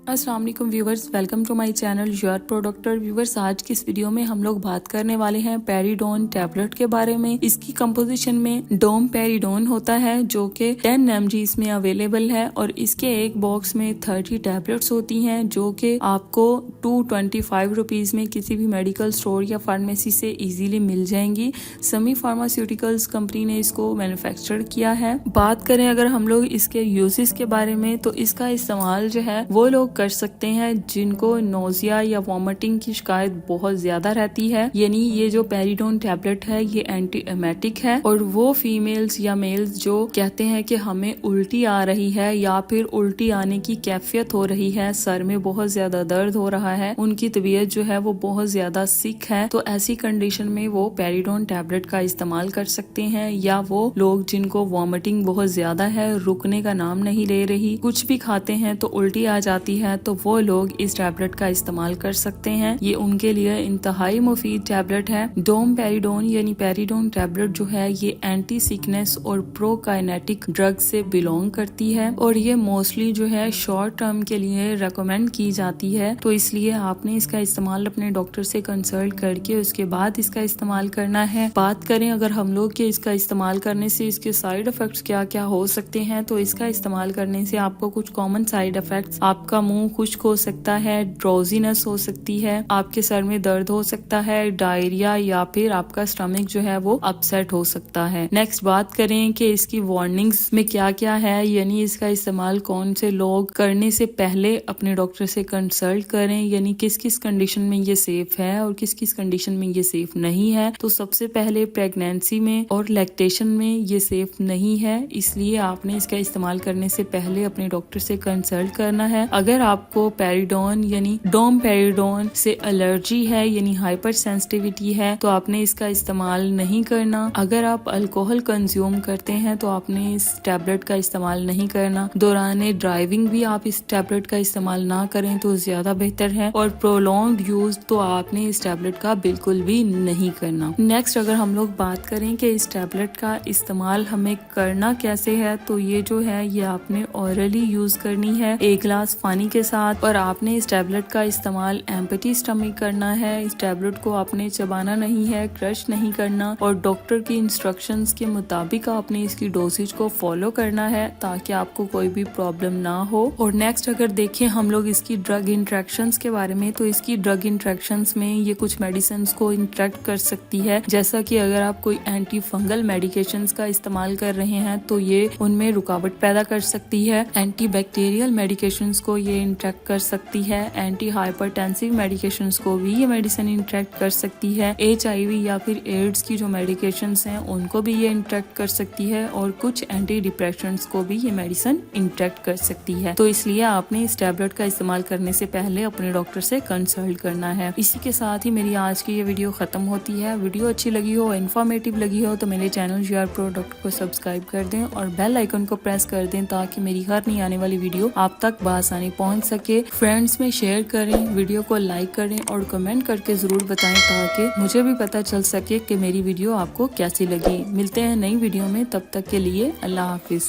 अस्सलाम वालेकुम viewers, welcome to my channel your pro doctor. Viewers, आज की इस वीडियो में हम लोग बात करने वाले हैं पेरिडोन टैबलेट के बारे में। इसकी कंपोजिशन में डोम पेरिडोन होता है जो कि 10 mg इसमें अवेलेबल है और इसके एक बॉक्स में 30 टैबलेट्स होती हैं जो कि आपको 225 रुपीज में किसी भी मेडिकल स्टोर या फार्मेसी से इजीली मिल जाएंगी। समी फार्मास्यूटिकल्स कंपनी ने इसको मैन्युफैक्चर किया है। बात करें अगर हम लोग इसके यूजेस के बारे में, तो इसका इस्तेमाल जो है वो लोग कर सकते हैं जिनको नोजिया या वॉमिटिंग की शिकायत बहुत ज्यादा रहती है। यानी ये जो पेरिडोन टैबलेट है ये एंटी एमेटिक है और वो फीमेल्स या मेल्स जो कहते हैं कि हमें उल्टी आ रही है या फिर उल्टी आने की कैफियत हो रही है, सर में बहुत ज्यादा दर्द हो रहा है, उनकी तबीयत जो है वो बहुत ज्यादा सिक है, तो ऐसी कंडीशन में वो पेरिडोन टैबलेट का इस्तेमाल कर सकते हैं। या वो लोग जिनको वॉमिटिंग बहुत ज्यादा है, रुकने का नाम नहीं ले रही, कुछ भी खाते हैं तो उल्टी आ जाती है, तो वो लोग इस टैबलेट का इस्तेमाल कर सकते हैं। ये उनके लिए इंतहाई मुफीद टैबलेट है। डोम पेरिडोन यानी पेरिडोन टैबलेट जो है ये एंटी सिकनेस और प्रो काइनेटिक ड्रग से बिलोंग करती है और ये मोस्टली जो है शॉर्ट टर्म के लिए रेकमेंड की जाती है, तो इसलिए आपने इसका इस्तेमाल अपने डॉक्टर से कंसल्ट करके उसके बाद इसका इस्तेमाल करना है। बात करें अगर हम लोग के इसका इस्तेमाल करने से इसके साइड इफेक्ट्स क्या क्या हो सकते हैं, तो इसका इस्तेमाल करने से आपको कुछ कॉमन साइड इफेक्ट्स, आपका मुंह खुश्क हो सकता है, ड्रोजीनेस हो सकती है, आपके सर में दर्द हो सकता है, डायरिया या फिर आपका स्टमक जो है वो अपसेट हो सकता है। नेक्स्ट बात करें कि इसकी वार्निंग्स में क्या क्या है, यानी इसका इस्तेमाल कौन से लोग करने से पहले अपने डॉक्टर से कंसल्ट करें, यानी किस किस कंडीशन में ये सेफ है और किस किस कंडीशन में ये सेफ नहीं है। तो सबसे पहले प्रेगनेंसी में और लैक्टेशन में ये सेफ नहीं है, इसलिए आपने इसका इस्तेमाल करने से पहले अपने डॉक्टर से कंसल्ट करना है। अगर आपको पेरिडोन यानी डोम पेरिडोन से एलर्जी है यानी हाइपर सेंसिटिविटी है, तो आपने इसका इस्तेमाल नहीं करना। अगर आप अल्कोहल कंज्यूम करते हैं तो आपने इस टैबलेट का इस्तेमाल नहीं करना। दौरान ड्राइविंग भी आप इस टैबलेट का इस्तेमाल ना करें तो ज्यादा बेहतर है और प्रोलॉन्ग यूज तो आपने इस टैबलेट का बिल्कुल भी नहीं करना। नेक्स्ट अगर हम लोग बात करें कि इस टैबलेट का इस्तेमाल हमें करना कैसे है, तो ये जो है ये आपने ऑरली यूज करनी है 1 गिलास पानी के साथ और आपने इस टैबलेट का इस्तेमाल एम्प्टी स्टमक करना है। इस टैबलेट को आपने चबाना नहीं है, क्रश नहीं करना और डॉक्टर की इंस्ट्रक्शंस के मुताबिक आपने इसकी डोसेज को फॉलो करना है ताकि आपको कोई भी प्रॉब्लम ना हो। और नेक्स्ट अगर देखें हम लोग इसकी ड्रग इंट्रैक्शंस के बारे में, तो इसकी ड्रग इंट्रैक्शंस में ये कुछ मेडिसिन को इंट्रैक्ट कर सकती है, जैसा कि अगर आप कोई एंटी फंगल मेडिकेशंस का इस्तेमाल कर रहे हैं तो ये उनमें रुकावट पैदा कर सकती है। एंटी बैक्टीरियल मेडिकेशंस को ये इंट्रैक्ट कर सकती है, एंटी हाइपरटेंसिव मेडिकेशंस को भी ये मेडिसिन इंट्रैक्ट कर सकती है, HIV या फिर एड्स की जो मेडिकेशंस हैं उनको भी ये इंट्रैक्ट कर सकती है और कुछ एंटी डिप्रेशंस को भी ये मेडिसिन इंट्रैक्ट कर सकती है। तो इसलिए आपने इस टैबलेट का इस्तेमाल करने से पहले अपने डॉक्टर से कंसल्ट करना है। इसी के साथ ही मेरी आज की ये वीडियो खत्म होती है। वीडियो अच्छी लगी हो, इन्फॉर्मेटिव लगी हो तो मेरे चैनल योर प्रो डॉक्टर को सब्सक्राइब कर दें और बेल आइकन को प्रेस कर दें ताकि मेरी हर नई आने वाली वीडियो आप तक बआसानी पहुंच सके। फ्रेंड्स में शेयर करें, वीडियो को लाइक करें और कमेंट करके जरूर बताएं ताकि मुझे भी पता चल सके कि मेरी वीडियो आपको कैसी लगी। मिलते हैं नई वीडियो में, तब तक के लिए अल्लाह हाफिज।